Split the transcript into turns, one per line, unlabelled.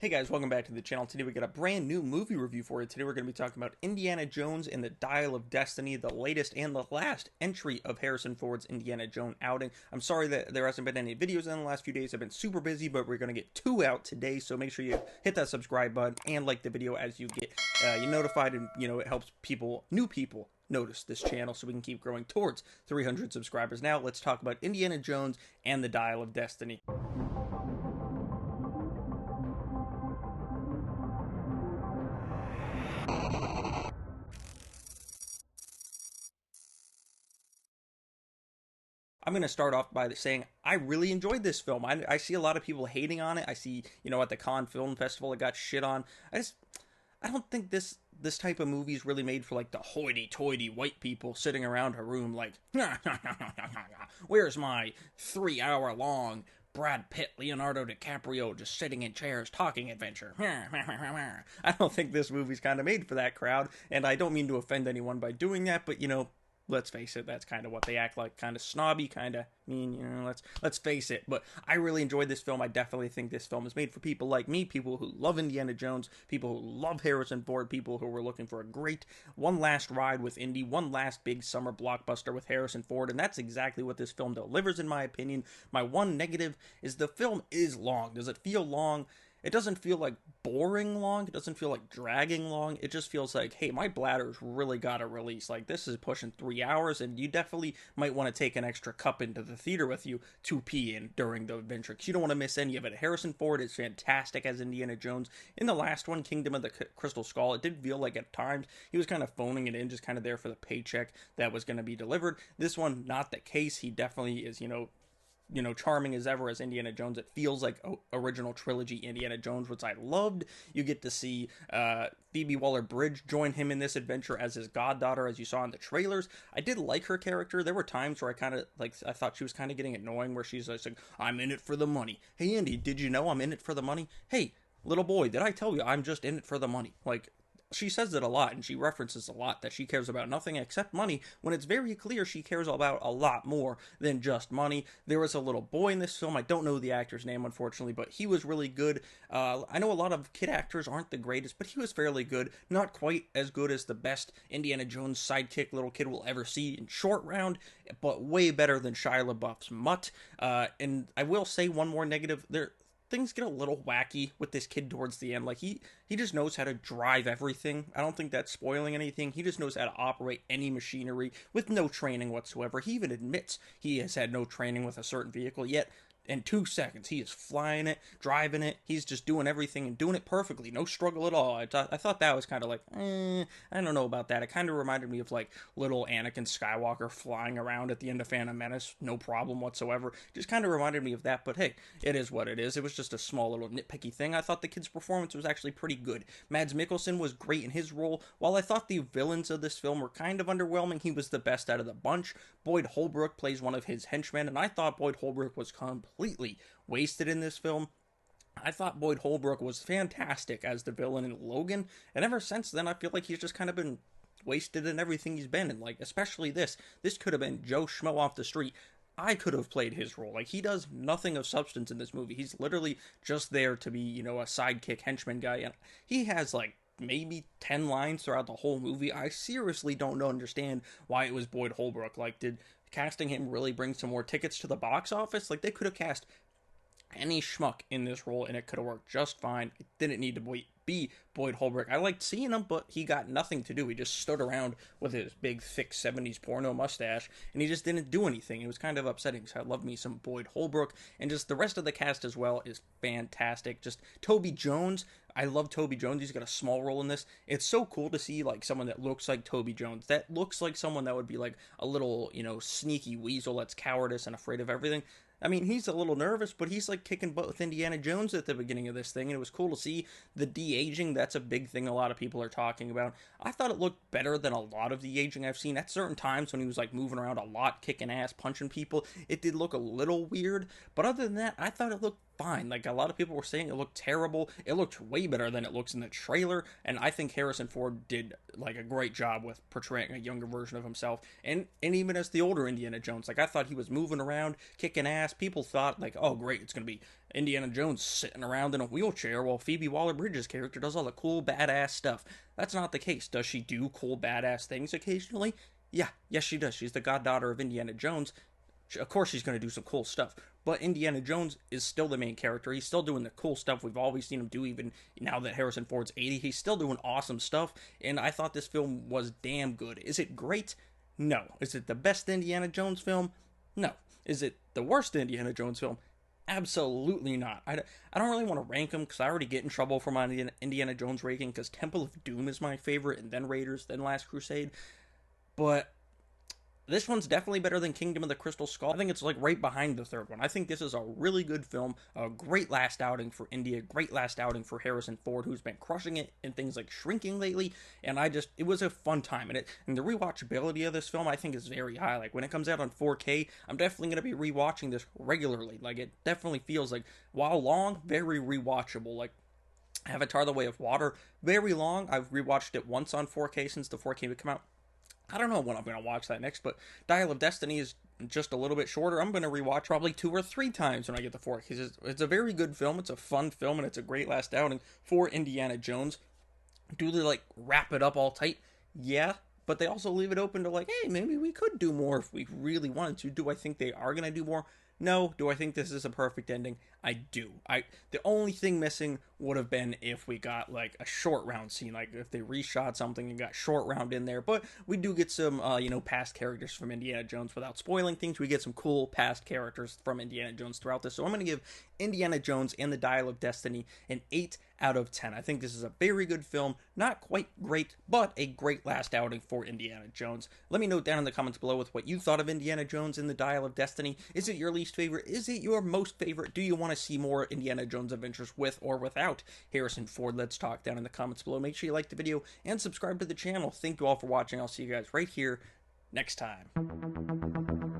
Hey guys, welcome back to the channel. Today we got a brand new movie review for you. Today we're going to be talking about Indiana Jones and the Dial of Destiny, the latest and the last entry of Harrison Ford's Indiana Jones outing. I'm sorry that there hasn't been any videos in the last few days. I've been super busy, but we're going to get 2 out today, so make sure you hit that subscribe button and like the video as you get you notified, and it helps new people notice this channel so we can keep growing towards 300 subscribers. Now let's talk about Indiana Jones and the Dial of Destiny. I'm going to start off by saying I really enjoyed this film. I see a lot of people hating on it. I see, at the Cannes Film Festival it got shit on. I don't think this type of movie is really made for like the hoity-toity white people sitting around a room like, where's my 3-hour long Brad Pitt, Leonardo DiCaprio just sitting in chairs talking adventure. I don't think this movie's kind of made for that crowd, and I don't mean to offend anyone by doing that, but let's face it, that's kind of what they act like, kind of snobby, kind of mean, let's face it. But I really enjoyed this film. I definitely think this film is made for people like me, people who love Indiana Jones, people who love Harrison Ford, people who were looking for a great one last ride with Indy, one last big summer blockbuster with Harrison Ford, and that's exactly what this film delivers in my opinion. My one negative is the film is long. Does it feel long? It doesn't feel like boring long. It doesn't feel like dragging long. It just feels like, hey, my bladder's really got to release. Like, this is pushing 3 hours, and you definitely might want to take an extra cup into the theater with you to pee in during the adventure, because you don't want to miss any of it. Harrison Ford is fantastic as Indiana Jones. In the last one, Kingdom of the Crystal Skull, it did feel like at times he was kind of phoning it in, just kind of there for the paycheck that was going to be delivered. This one, not the case. He definitely is, charming as ever as Indiana Jones. It feels like original trilogy Indiana Jones, which I loved. You get to see Phoebe Waller-Bridge join him in this adventure as his goddaughter, as you saw in the trailers. I did like her character. There were times where I thought she was kind of getting annoying, where she's like, I'm in it for the money. Hey, Indy, did you know I'm in it for the money? Hey, little boy, did I tell you I'm just in it for the money? Like, she says it a lot, and she references a lot that she cares about nothing except money, when it's very clear she cares about a lot more than just money. There was a little boy in this film. I don't know the actor's name, unfortunately, but he was really good. I know a lot of kid actors aren't the greatest, but he was fairly good. Not quite as good as the best Indiana Jones sidekick little kid will ever see in Short Round, but way better than Shia LaBeouf's Mutt. And I will say one more negative. Things get a little wacky with this kid towards the end. Like, he just knows how to drive everything. I don't think that's spoiling anything. He just knows how to operate any machinery with no training whatsoever. He even admits he has had no training with a certain vehicle, yet in 2 seconds he is flying it, driving it. He's just doing everything and doing it perfectly, no struggle at all. I thought that was kind of like, I don't know about that. It kind of reminded me of like little Anakin Skywalker flying around at the end of Phantom Menace, no problem whatsoever. Just kind of reminded me of that, but hey, it is what it is. It was just a small little nitpicky thing. I thought the kid's performance was actually pretty good. Mads Mikkelsen was great in his role. While I thought the villains of this film were kind of underwhelming, he was the best out of the bunch. Boyd Holbrook plays one of his henchmen, and I thought Boyd Holbrook was completely wasted in this film. I thought Boyd Holbrook was fantastic as the villain in Logan, and ever since then I feel like he's just kind of been wasted in everything he's been in, like especially this could have been Joe Schmo off the street. I could have played his role. Like, he does nothing of substance in this movie. He's literally just there to be, a sidekick henchman guy, and he has like maybe 10 lines throughout the whole movie. I seriously don't understand why it was Boyd Holbrook. Like, did casting him really bring some more tickets to the box office? Like, they could have cast any schmuck in this role and it could have worked just fine. It didn't need to be Boyd Holbrook. I liked seeing him, but he got nothing to do. He just stood around with his big, thick 70s porno mustache, and he just didn't do anything. It was kind of upsetting, so I love me some Boyd Holbrook, and just the rest of the cast as well is fantastic. Just Toby Jones. I love Toby Jones. He's got a small role in this. It's so cool to see, like, someone that looks like Toby Jones. That looks like someone that would be, like, a little, sneaky weasel that's cowardice and afraid of everything. I mean, he's a little nervous, but he's like kicking butt with Indiana Jones at the beginning of this thing, and it was cool to see the de-aging. That's a big thing a lot of people are talking about. I thought it looked better than a lot of the aging I've seen. At certain times when he was like moving around a lot, kicking ass, punching people, it did look a little weird, but other than that, I thought it looked fine. Like, a lot of people were saying it looked terrible. It looked way better than it looks in the trailer, and I think Harrison Ford did like a great job with portraying a younger version of himself, and even as the older Indiana Jones. Like, I thought he was moving around, kicking ass. People thought like, oh great, it's gonna be Indiana Jones sitting around in a wheelchair while Phoebe Waller-Bridge's character does all the cool badass stuff. That's not the case. Does she do cool badass things occasionally? Yeah, yes she does. She's the goddaughter of Indiana Jones. Of course she's going to do some cool stuff, but Indiana Jones is still the main character. He's still doing the cool stuff we've always seen him do, even now that Harrison Ford's 80. He's still doing awesome stuff, and I thought this film was damn good. Is it great? No. Is it the best Indiana Jones film? No. Is it the worst Indiana Jones film? Absolutely not. I don't really want to rank them because I already get in trouble for my Indiana Jones ranking because Temple of Doom is my favorite, and then Raiders, then Last Crusade. But this one's definitely better than Kingdom of the Crystal Skull. I think it's like right behind the third one. I think this is a really good film, a great last outing for India, great last outing for Harrison Ford, who's been crushing it in things like Shrinking lately, and it was a fun time. And the rewatchability of this film, I think, is very high. Like, when it comes out on 4K, I'm definitely going to be rewatching this regularly. Like, it definitely feels like, while long, very rewatchable. Like, Avatar: The Way of Water, very long. I've rewatched it once on 4K since the 4K would come out. I don't know when I'm going to watch that next, but Dial of Destiny is just a little bit shorter. I'm going to rewatch probably 2 or 3 times when I get the 4K. It's a very good film. It's a fun film, and it's a great last outing for Indiana Jones. Do they, like, wrap it up all tight? Yeah, but they also leave it open to, like, hey, maybe we could do more if we really wanted to. Do I think they are going to do more? No. Do I think this is a perfect ending? I do. The only thing missing would have been if we got like a short round scene, like if they reshot something and got short round in there. But we do get some, past characters from Indiana Jones without spoiling things. We get some cool past characters from Indiana Jones throughout this. So I'm going to give Indiana Jones and the Dial of Destiny an 8 out of 10. I think this is a very good film. Not quite great, but a great last outing for Indiana Jones. Let me know down in the comments below with what you thought of Indiana Jones and the Dial of Destiny. Is it your least favorite? Is it your most favorite? Do you want to see more Indiana Jones adventures with or without Harrison Ford? Let's talk down in the comments below. Make sure you like the video and subscribe to the channel. Thank you all for watching. I'll see you guys right here next time.